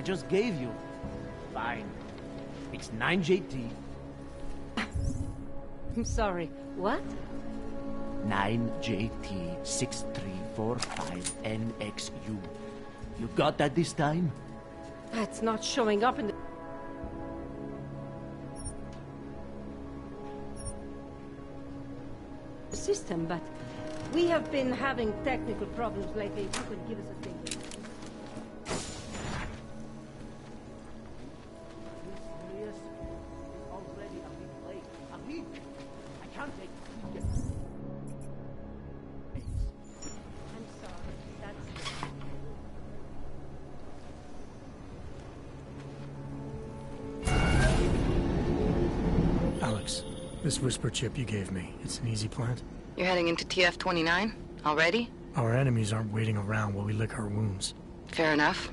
just gave you. Fine. It's 9JT. I'm sorry, what? 9JT6345NXU. You got that this time? It's not showing up in the system, but we have been having technical problems lately. If you could give us a thing. Serious? It's already a week late. A week? I can't take it. I'm sorry, that's... Alex, this whisper chip you gave me, it's an easy plant? You're heading into TF-29? Already? Our enemies aren't waiting around while we lick our wounds. Fair enough.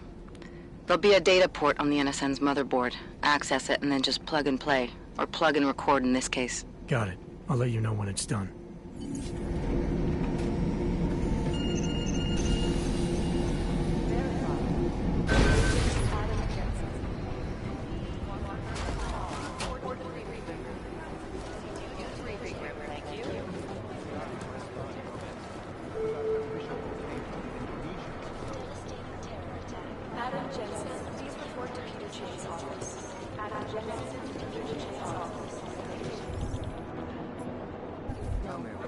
There'll be a data port on the NSN's motherboard. Access it and then just plug and play. Or plug and record in this case. Got it. I'll let you know when it's done.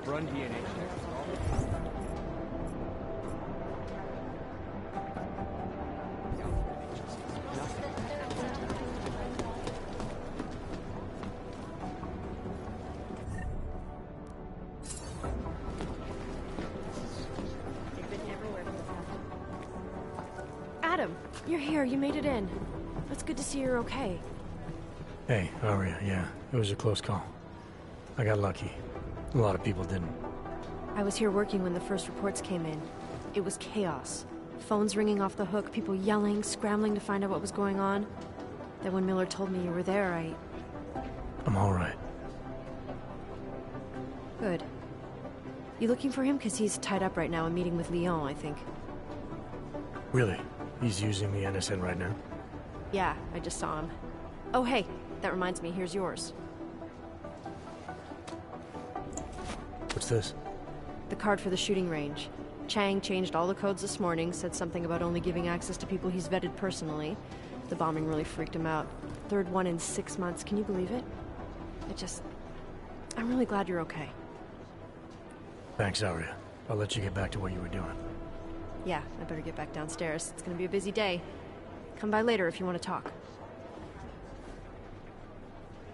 Run DNA. Adam, you're here. You made it in. It's good to see you're okay. Hey, Aria, yeah, it was a close call. I got lucky. A lot of people didn't. I was here working when the first reports came in. It was chaos. Phones ringing off the hook, people yelling, scrambling to find out what was going on. Then when Miller told me you were there, I'm all right. Good. You looking for him? Because he's tied up right now and meeting with Leon, I think. Really? He's using the NSN right now? Yeah, I just saw him. Oh, hey, that reminds me, here's yours. What's this? The card for the shooting range. Chang changed all the codes this morning, said something about only giving access to people he's vetted personally. The bombing really freaked him out. Third one in 6 months, can you believe it? I'm really glad you're okay. Thanks, Aria. I'll let you get back to what you were doing. Yeah, I better get back downstairs. It's gonna be a busy day. Come by later if you want to talk.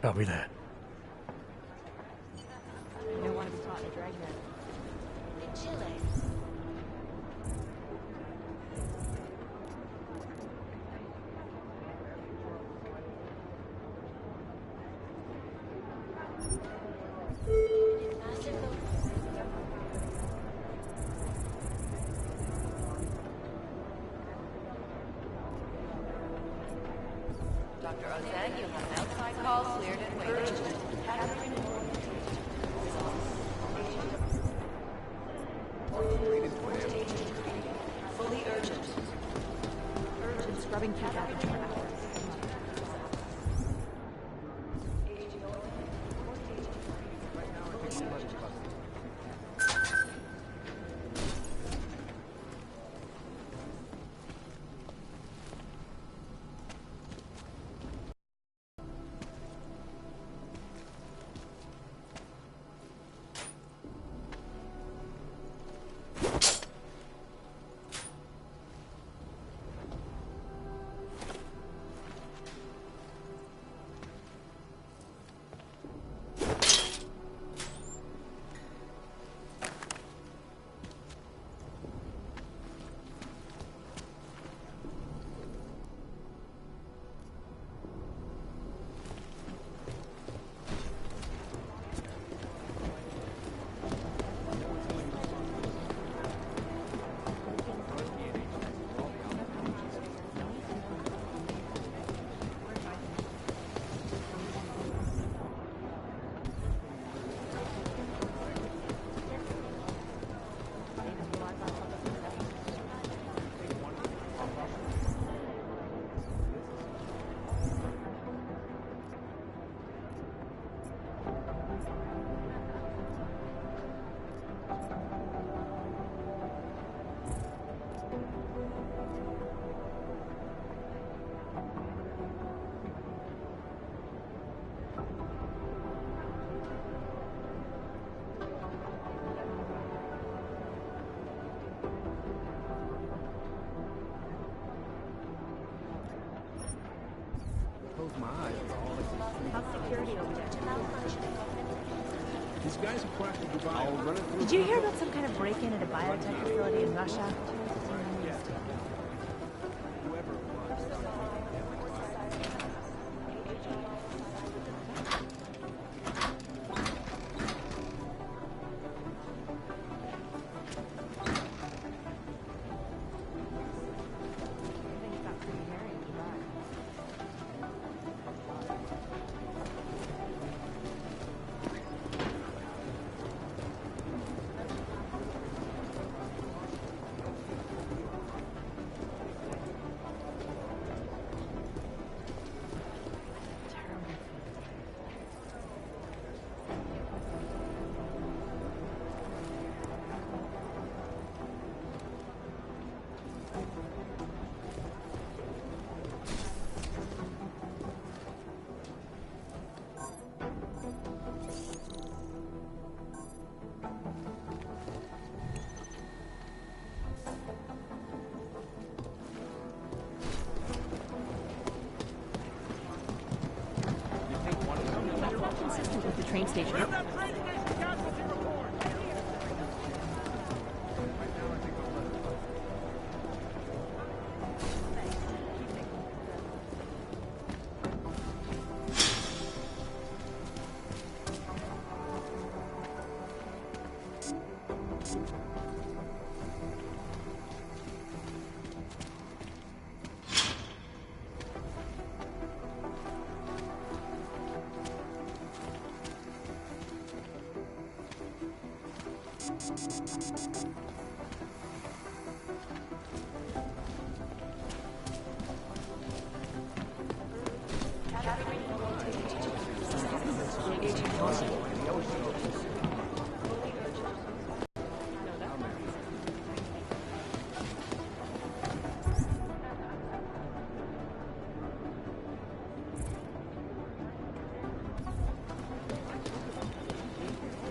Copy that. I don't want to be caught in a dragnet. Dr. Ozan, you have an outside call cleared and waiting. Fully urgent. Urgent scrubbing through damage for hours. close my eyes for all I see. How's security over there? These guys are practically by. I'll run it through. Did you hear about some kind of break-in at a biotech facility in Russia? Consistent with the train station.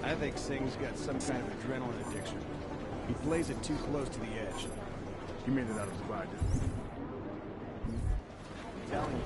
I think Singh's got some kind of adrenaline addiction. He plays it too close to the edge. He made it out of his body. I'm telling you.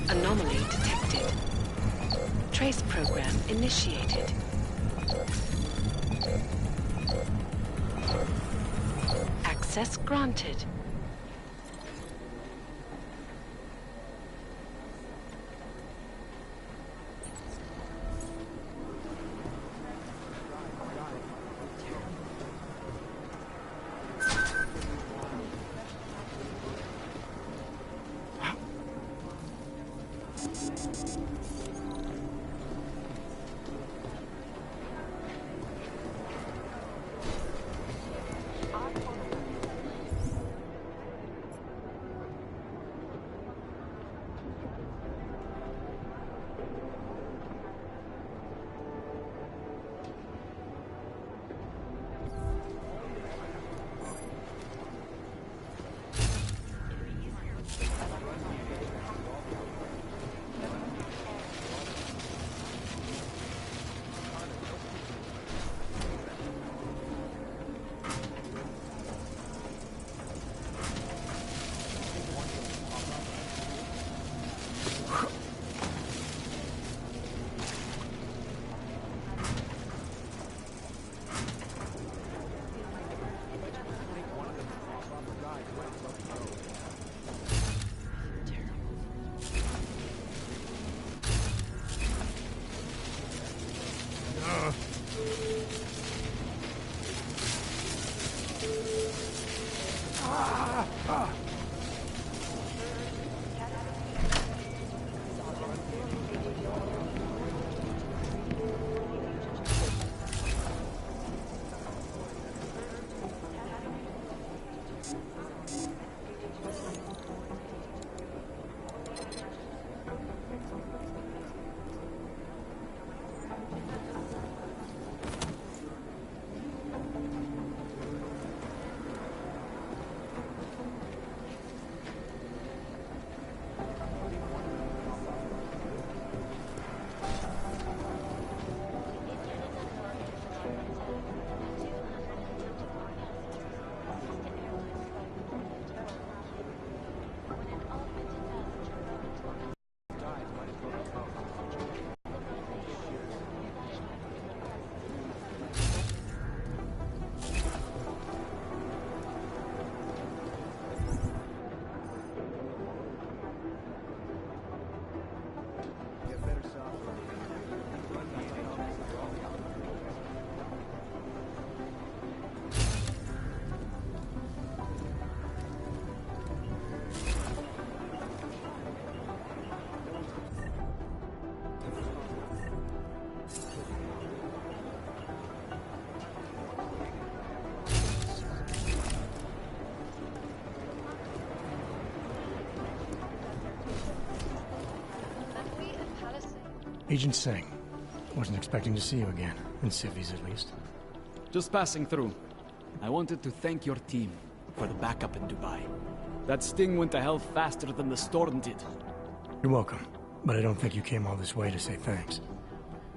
Anomaly detected. Trace program initiated. Access granted. Agent Singh. Wasn't expecting to see you again. In civvies, at least. Just passing through. I wanted to thank your team for the backup in Dubai. That sting went to hell faster than the storm did. You're welcome. But I don't think you came all this way to say thanks.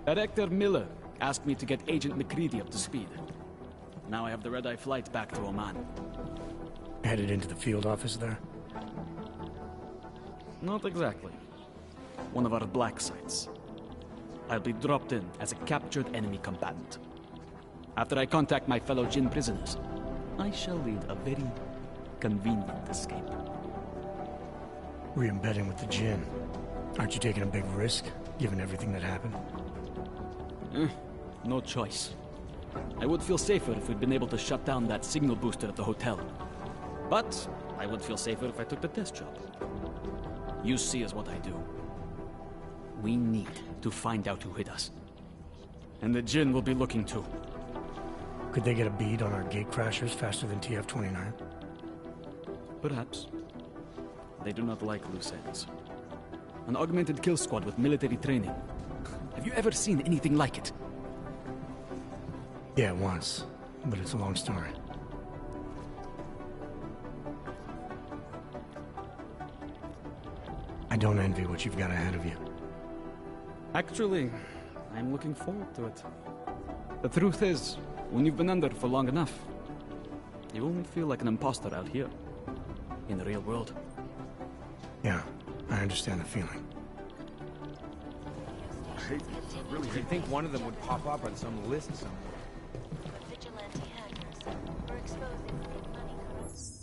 Director Miller asked me to get Agent McCready up to speed. Now I have the red-eye flight back to Oman. Headed into the field office there? Not exactly. One of our black sites. I'll be dropped in as a captured enemy combatant. After I contact my fellow Jinn prisoners, I shall lead a very convenient escape. Re-embedding with the Jinn. Aren't you taking a big risk, given everything that happened? No choice. I would feel safer if we'd been able to shut down that signal booster at the hotel. But I would feel safer if I took the test job. You see is what I do. We need to find out who hit us. And the Jinn will be looking too. Could they get a bead on our gate crashers faster than TF-29? Perhaps. They do not like loose ends. An augmented kill squad with military training. Have you ever seen anything like it? Yeah, once. But it's a long story. I don't envy what you've got ahead of you. Actually, I'm looking forward to it. The truth is, when you've been under for long enough, you only feel like an imposter out here, in the real world. Yeah, I understand the feeling. You'd think one of them would pop up on some list somewhere. Vigilante hackers for exposing big money crimes.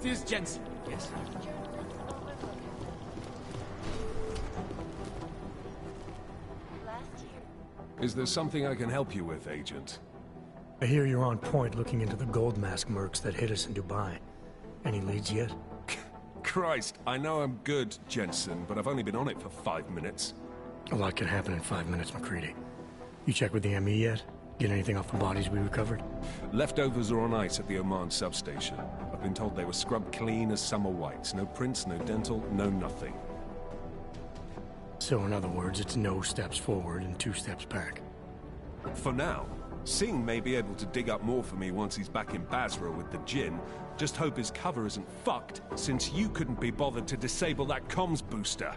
It is Jensen. Yes. Is there something I can help you with, Agent? I hear you're on point looking into the gold mask mercs that hit us in Dubai. Any leads yet? Christ, I know I'm good, Jensen, but I've only been on it for 5 minutes. A lot can happen in 5 minutes, McCready. You check with the ME yet? Get anything off the bodies we recovered? Leftovers are on ice at the Oman substation. I've been told they were scrubbed clean as summer whites. No prints, no dental, no nothing. So in other words, it's no steps forward and 2 steps back. For now. Singh may be able to dig up more for me once he's back in Basra with the Jinn. Just hope his cover isn't fucked, since you couldn't be bothered to disable that comms booster.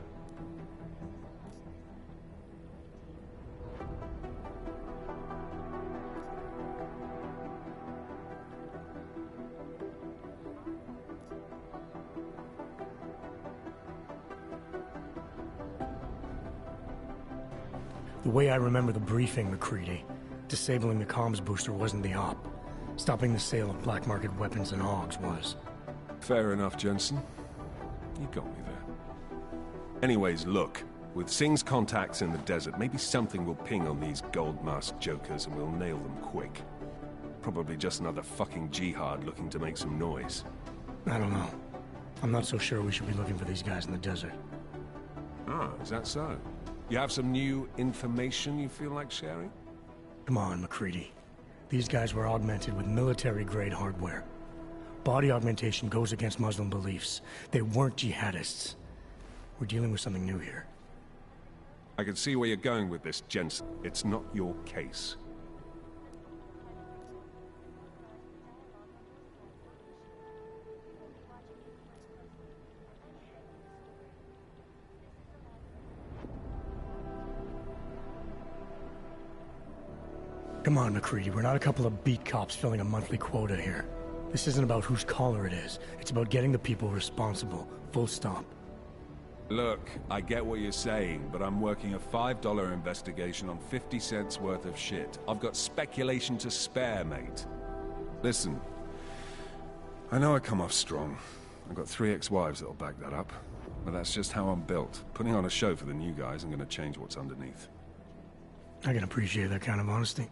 The way I remember the briefing, McCready, disabling the comms booster wasn't the op. Stopping the sale of black market weapons and AUGs was. Fair enough, Jensen. You got me there. Anyways, look. With Singh's contacts in the desert, maybe something will ping on these gold mask jokers and we'll nail them quick. Probably just another fucking jihad looking to make some noise. I don't know. I'm not so sure we should be looking for these guys in the desert. Ah, is that so? You have some new information you feel like sharing? Come on, McCready. These guys were augmented with military-grade hardware. Body augmentation goes against Muslim beliefs. They weren't jihadists. We're dealing with something new here. I can see where you're going with this, Jensen. It's not your case. Come on, McCready. We're not a couple of beat cops filling a monthly quota here. This isn't about whose collar it is. It's about getting the people responsible. Full stop. Look, I get what you're saying, but I'm working a $5 investigation on 50 cents worth of shit. I've got speculation to spare, mate. Listen, I know I come off strong. I've got 3 ex-wives that'll back that up. But that's just how I'm built. Putting on a show for the new guys, I'm gonna change what's underneath. I can appreciate that kind of honesty.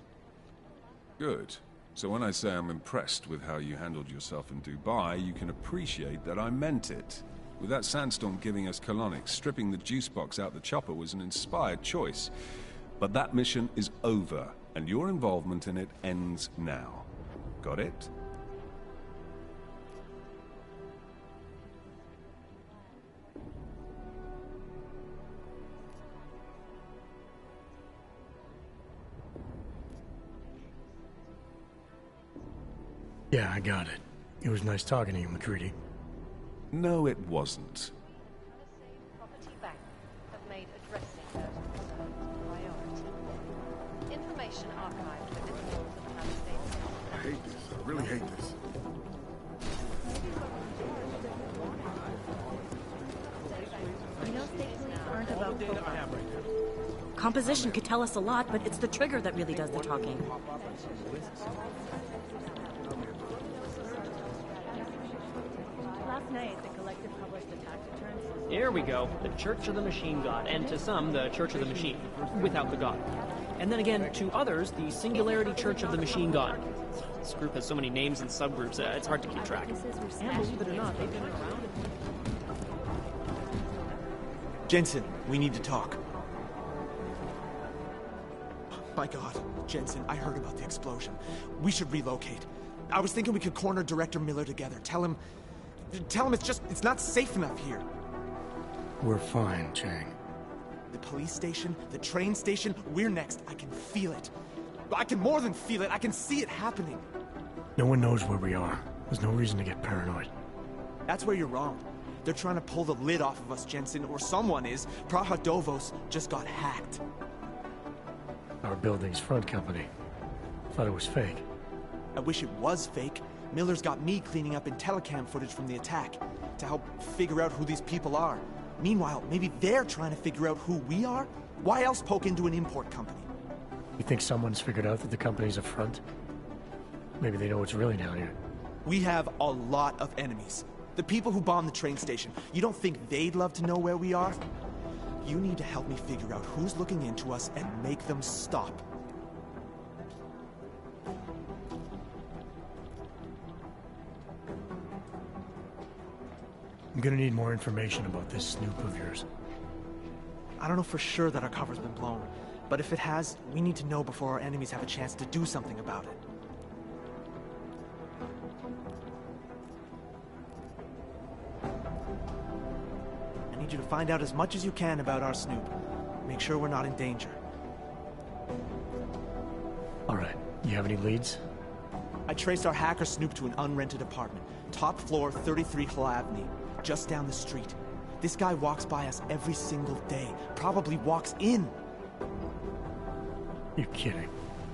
Good. So when I say I'm impressed with how you handled yourself in Dubai, you can appreciate that I meant it. With that sandstorm giving us colonics, stripping the juice box out the chopper was an inspired choice. But that mission is over, and your involvement in it ends now. Got it? Yeah, I got it. It was nice talking to you, McCready. No, it wasn't. Property Bank have made addressing those concerns a priority. Information archived within the walls of Palisades. I hate this. I really hate this. You know, state police aren't about profiling. Composition could tell us a lot, but it's the trigger that really does the talking. Last night, the collective published a tax return. Here we go. The Church of the Machine God, and to some, the Church of the Machine, without the God. And then again, to others, the Singularity Church of the Machine God. This group has so many names and subgroups, it's hard to keep track. And believe it or not, they've been around. Jensen, we need to talk. My God, Jensen, I heard about the explosion. We should relocate. I was thinking we could corner Director Miller together. Tell him it's not safe enough here. We're fine, Chang. The police station, the train station, we're next. I can feel it. I can more than feel it. I can see it happening. No one knows where we are. There's no reason to get paranoid. That's where you're wrong. They're trying to pull the lid off of us, Jensen, or someone is. Praha Dovos just got hacked. Our building's front company. Thought it was fake. I wish it was fake. Miller's got me cleaning up IntelliCam footage from the attack to help figure out who these people are. Meanwhile, maybe they're trying to figure out who we are? Why else poke into an import company? You think someone's figured out that the company's a front? Maybe they know what's really down here. We have a lot of enemies. The people who bombed the train station. You don't think they'd love to know where we are? You need to help me figure out who's looking into us and make them stop. I'm gonna need more information about this snoop of yours. I don't know for sure that our cover's been blown, but if it has, we need to know before our enemies have a chance to do something about it. I need you to find out as much as you can about our Snoop. Make sure we're not in danger. All right, you have any leads? I traced our hacker Snoop to an unrented apartment. Top floor, 33 Hull Avenue, just down the street. This guy walks by us every single day. Probably walks in. You're kidding.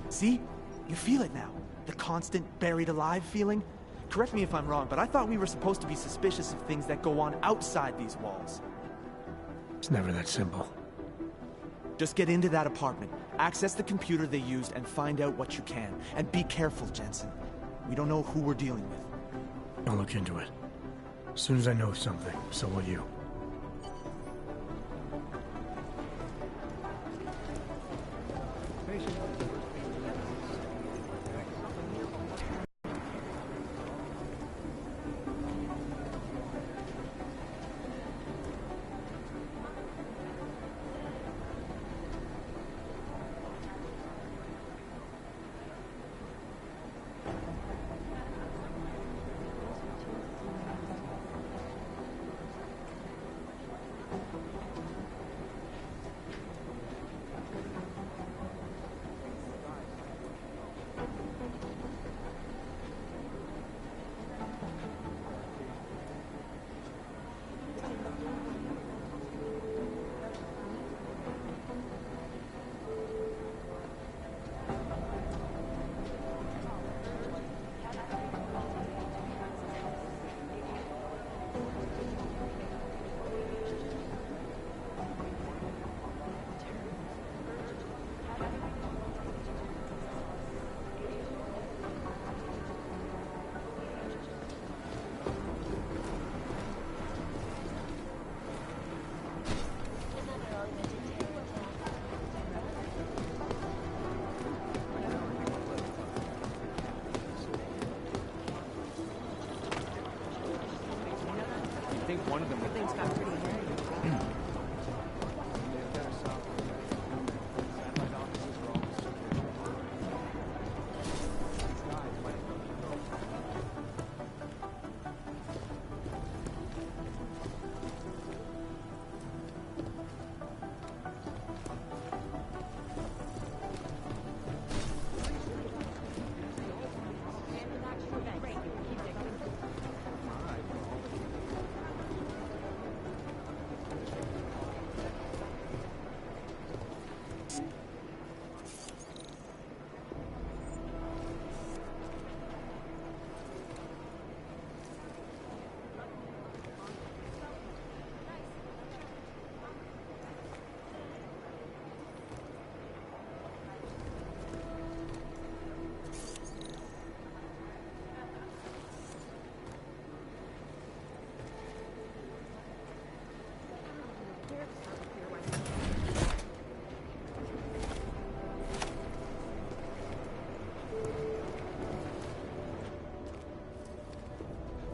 See? You feel it now. The constant buried alive feeling. Correct me if I'm wrong, but I thought we were supposed to be suspicious of things that go on outside these walls. It's never that simple. Just get into that apartment, access the computer they used, and find out what you can. And be careful, Jensen. We don't know who we're dealing with. I'll look into it. As soon as I know something, so will you. I think one of them... Things got pretty hairy.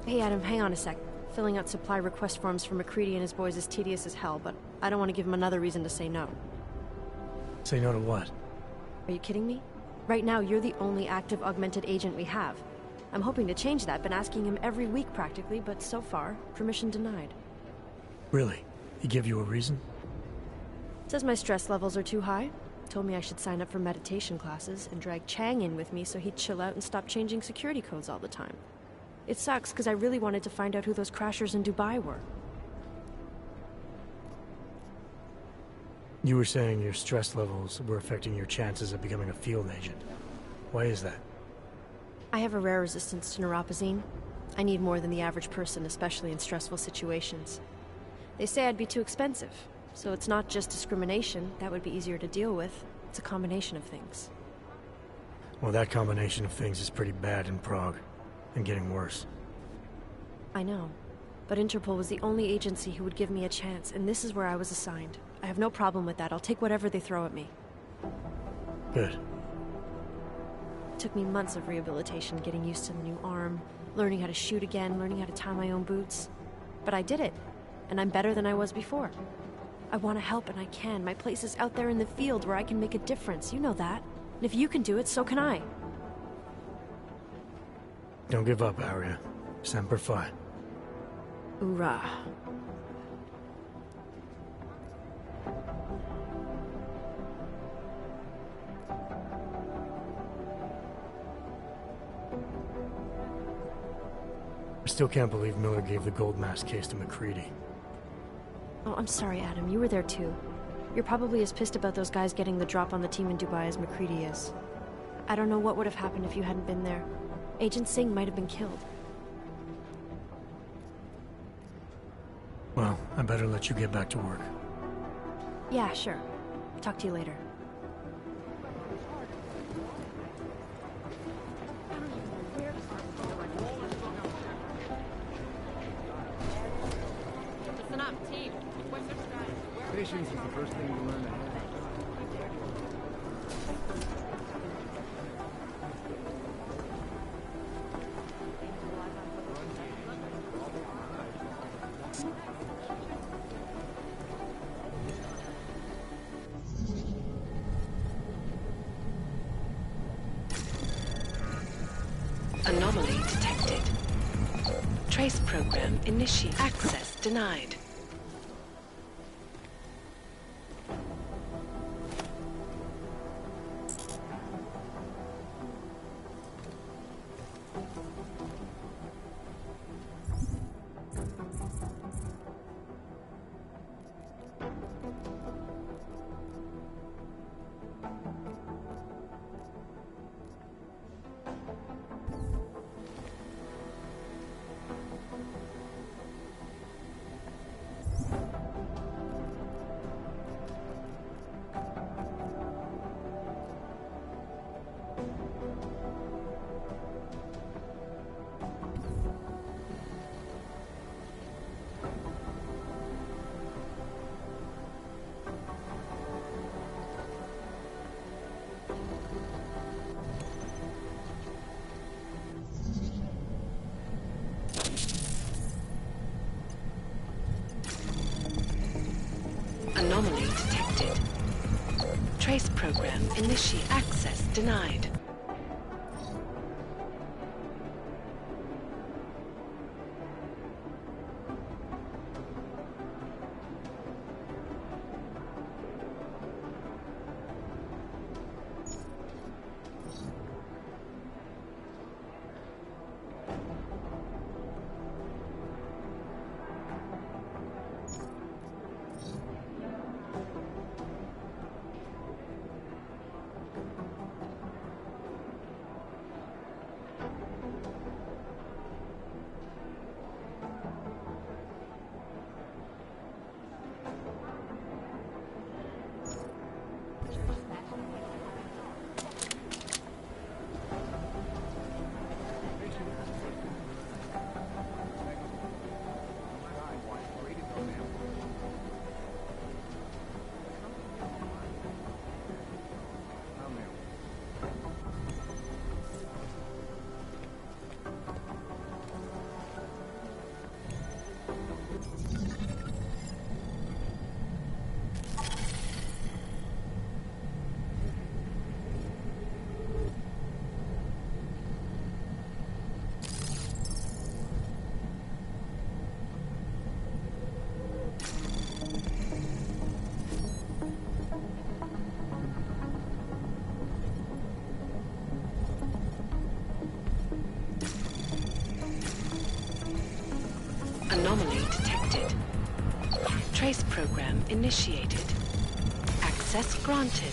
Hey Adam, hang on a sec. Filling out supply request forms for McCready and his boys is tedious as hell, but I don't want to give him another reason to say no. Say no to what? Are you kidding me? Right now, you're the only active augmented agent we have. I'm hoping to change that, been asking him every week practically, but so far, permission denied. Really? He give you a reason? Says my stress levels are too high. Told me I should sign up for meditation classes and drag Chang in with me so he'd chill out and stop changing security codes all the time. It sucks, because I really wanted to find out who those crashers in Dubai were. You were saying your stress levels were affecting your chances of becoming a field agent. Why is that? I have a rare resistance to neuropozyne. I need more than the average person, especially in stressful situations. They say I'd be too expensive, so it's not just discrimination. That would be easier to deal with. It's a combination of things. Well, that combination of things is pretty bad in Prague. And getting worse. I know. But Interpol was the only agency who would give me a chance, and this is where I was assigned. I have no problem with that. I'll take whatever they throw at me. Good. It took me months of rehabilitation, getting used to the new arm, learning how to shoot again, learning how to tie my own boots. But I did it, and I'm better than I was before. I want to help, and I can. My place is out there in the field where I can make a difference. You know that. And if you can do it, so can I. Don't give up, Arya. Semper Fi. Hoorah. I still can't believe Miller gave the gold mask case to McCready. Oh, I'm sorry, Adam. You were there too. You're probably as pissed about those guys getting the drop on the team in Dubai as McCready is. I don't know what would have happened if you hadn't been there. Agent Singh might have been killed. Well, I better let you get back to work. Yeah, sure. Talk to you later. Listen up, team. Patience is the first thing you learn to have. Anomaly detected. Trace program initiate. Access denied. Anomaly detected. Trace program initiate. Access denied. Anomaly detected. Trace program initiated. Access granted.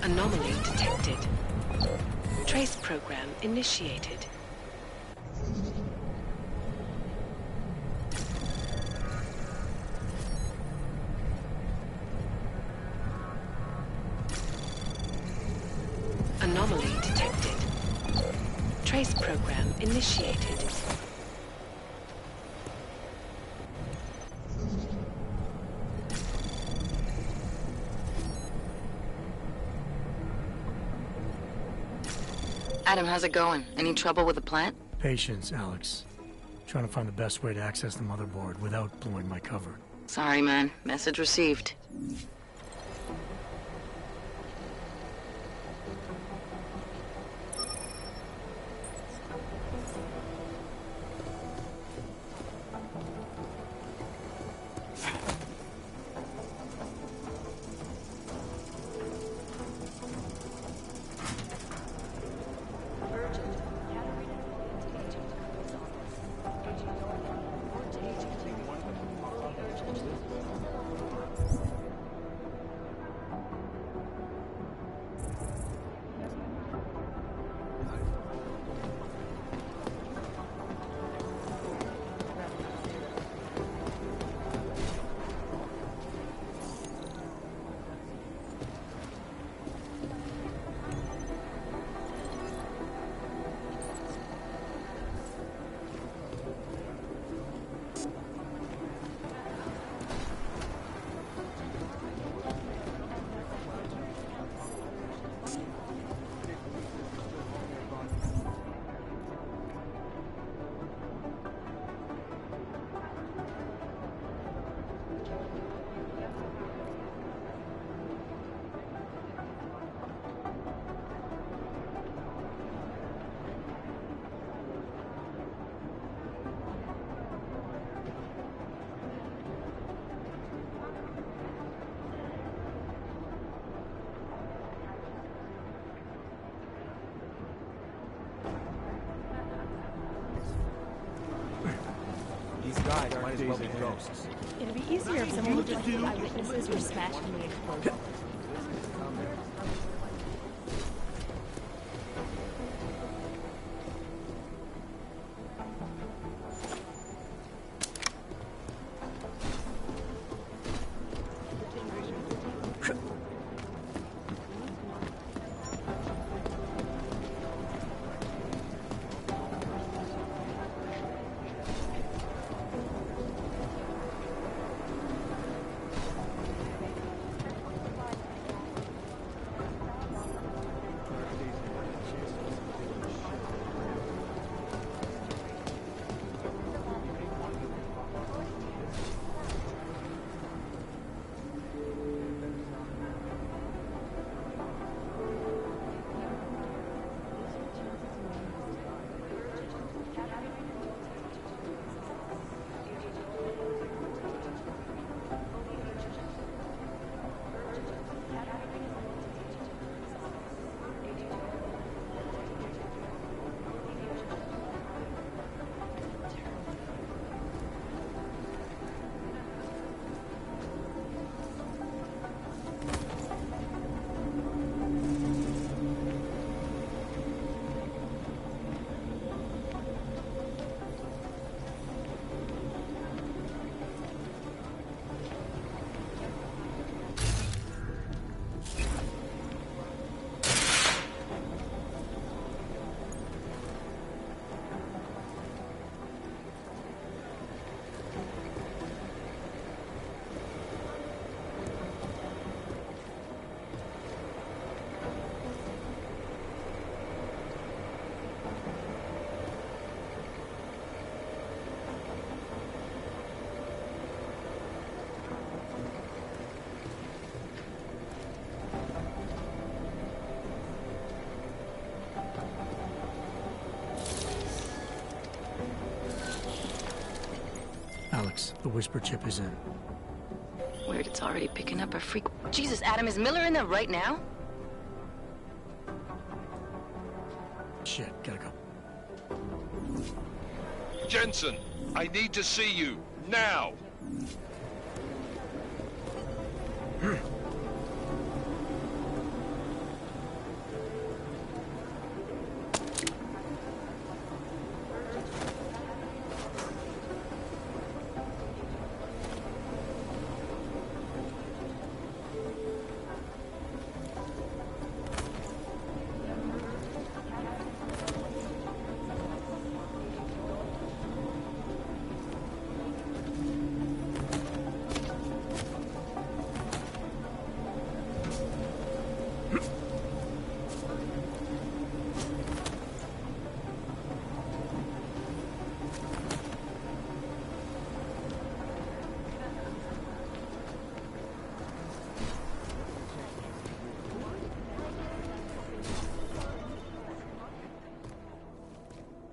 Anomaly detected. Trace program initiated. Anomaly detected. Trace program initiated. Adam, how's it going? Any trouble with the plant? Patience, Alex. Trying to find the best way to access the motherboard without blowing my cover. Sorry, man. Message received. These guys might as well be ghosts. It'd be easier if someone looked like the eyewitnesses were smashed in the explosion. Alex, the whisper chip is in. Weird, it's already picking up a freak. Jesus, Adam, is Miller in there right now? Shit, gotta go. Jensen, I need to see you, now!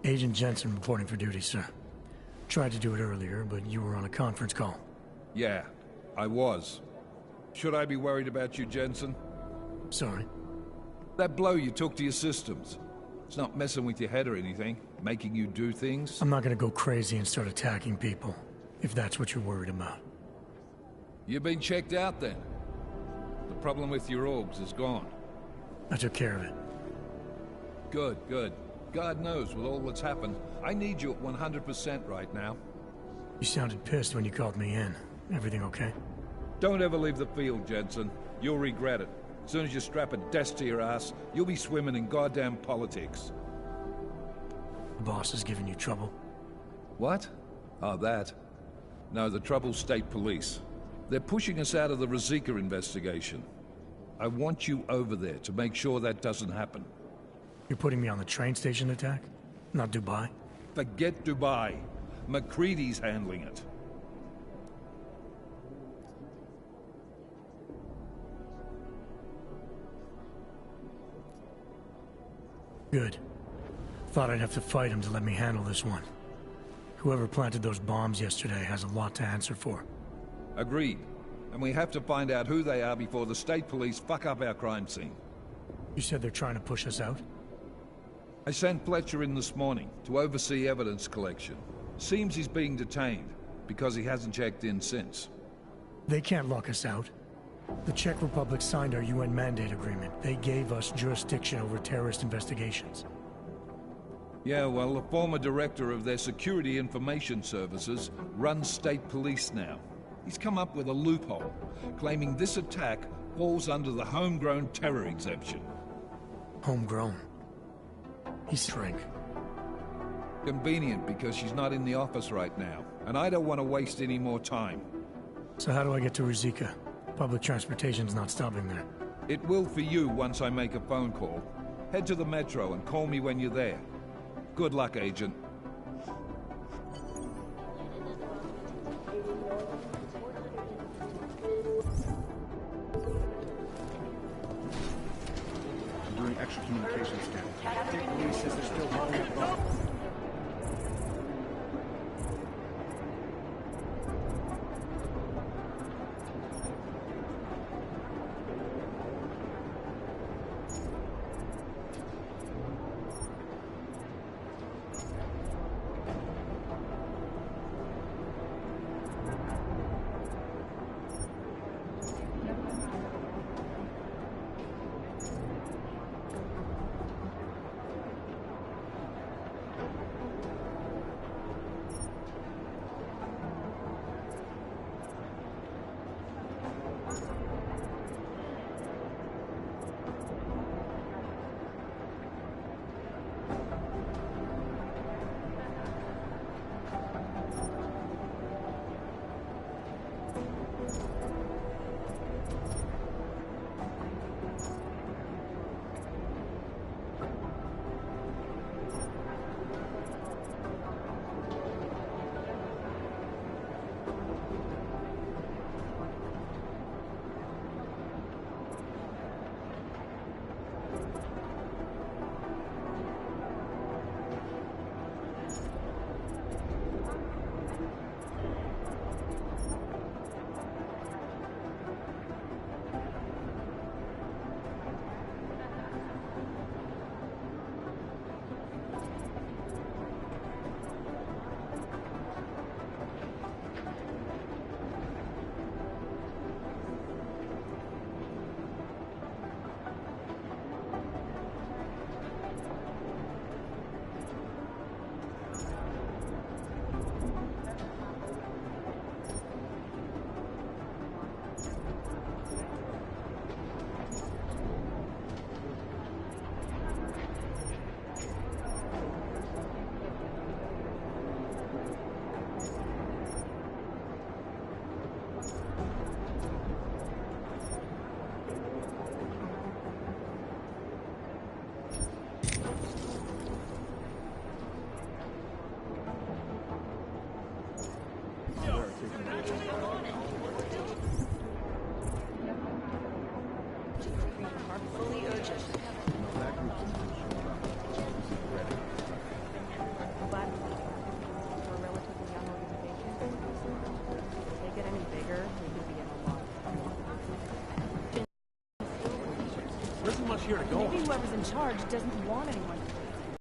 Agent Jensen reporting for duty, sir. Tried to do it earlier, but you were on a conference call. Yeah, I was. Should I be worried about you, Jensen? Sorry. That blow you took to your systems. It's not messing with your head or anything, making you do things. I'm not gonna go crazy and start attacking people, if that's what you're worried about. You've been checked out then. The problem with your orbs is gone. I took care of it. Good, good. God knows, with all that's happened, I need you at 100% right now. You sounded pissed when you called me in. Everything okay? Don't ever leave the field, Jensen. You'll regret it. As soon as you strap a desk to your ass, you'll be swimming in goddamn politics. The boss is giving you trouble. What? Oh, that? No, the trouble's state police. They're pushing us out of the Rosika investigation. I want you over there to make sure that doesn't happen. You're putting me on the train station attack? Not Dubai? Forget Dubai. McCready's handling it. Good. Thought I'd have to fight him to let me handle this one. Whoever planted those bombs yesterday has a lot to answer for. Agreed. And we have to find out who they are before the state police fuck up our crime scene. You said they're trying to push us out? I sent Fletcher in this morning to oversee evidence collection. Seems he's being detained, because he hasn't checked in since. They can't lock us out. The Czech Republic signed our UN mandate agreement. They gave us jurisdiction over terrorist investigations. Yeah, well, the former director of their security information services runs state police now. He's come up with a loophole, claiming this attack falls under the homegrown terror exemption. Homegrown? He's shrink. Convenient, because she's not in the office right now, and I don't want to waste any more time. So how do I get to Rosika? Public transportation's not stopping there. It will for you once I make a phone call. Head to the metro and call me when you're there. Good luck, Agent. I'm doing extra communication scan. State police says they're still looking at both. Fully urgent. But we're a relatively young organization. If they get any bigger, we could be in a lot. There isn't much here to go Maybe on. whoever's in charge doesn't want anyone